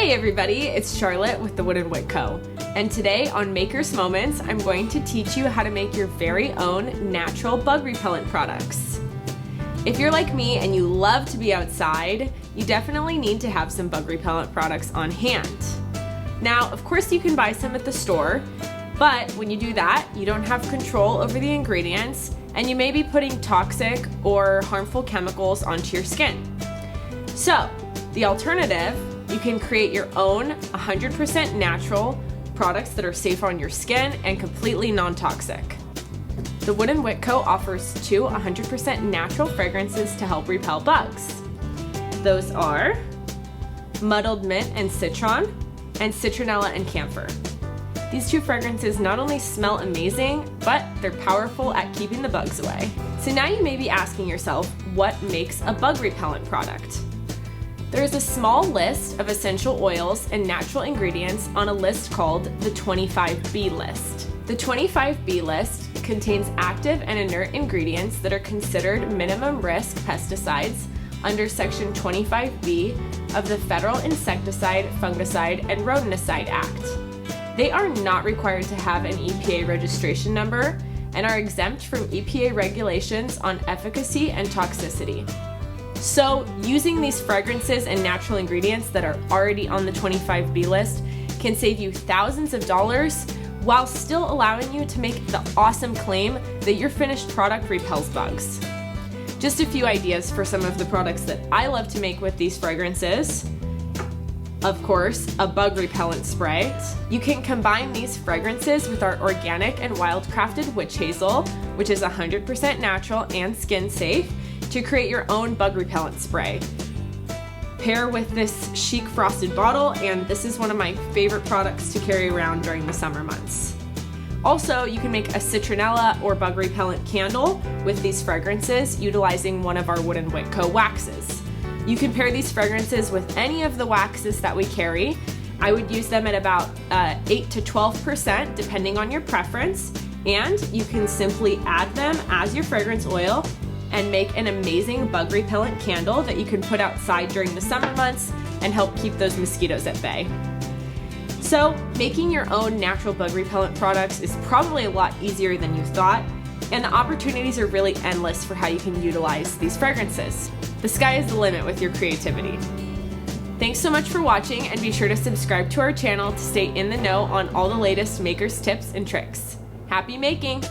Hey everybody, it's Charlotte with the Wood & Wick Co. And today on Maker's Moments, I'm going to teach you how to make your very own natural bug repellent products. If you're like me and you love to be outside, you definitely need to have some bug repellent products on hand. Now, of course you can buy some at the store, but when you do that, you don't have control over the ingredients and you may be putting toxic or harmful chemicals onto your skin. So, the alternative, you can create your own 100% natural products that are safe on your skin and completely non-toxic. The Wood & Wick Co. offers two 100% natural fragrances to help repel bugs. Those are Muddled Mint and Citron, and Citronella and Camphor. These two fragrances not only smell amazing, but they're powerful at keeping the bugs away. So now you may be asking yourself, what makes a bug repellent product? There is a small list of essential oils and natural ingredients on a list called the 25B list. The 25B list contains active and inert ingredients that are considered minimum risk pesticides under Section 25B of the Federal Insecticide, Fungicide, and Rodenticide Act. They are not required to have an EPA registration number and are exempt from EPA regulations on efficacy and toxicity. So, using these fragrances and natural ingredients that are already on the 25B list can save you thousands of dollars while still allowing you to make the awesome claim that your finished product repels bugs. Just a few ideas for some of the products that I love to make with these fragrances. Of course, a bug repellent spray. You can combine these fragrances with our organic and wild-crafted witch hazel, which is 100% natural and skin safe, to create your own bug repellent spray. Pair with this chic frosted bottle, and this is one of my favorite products to carry around during the summer months. Also, you can make a citronella or bug repellent candle with these fragrances utilizing one of our Wood & Wick Co. waxes. You can pair these fragrances with any of the waxes that we carry. I would use them at about 8 to 12% depending on your preference, and you can simply add them as your fragrance oil and make an amazing bug repellent candle that you can put outside during the summer months and help keep those mosquitoes at bay. So, making your own natural bug repellent products is probably a lot easier than you thought, and the opportunities are really endless for how you can utilize these fragrances. The sky is the limit with your creativity. Thanks so much for watching, and be sure to subscribe to our channel to stay in the know on all the latest makers tips and tricks. Happy making!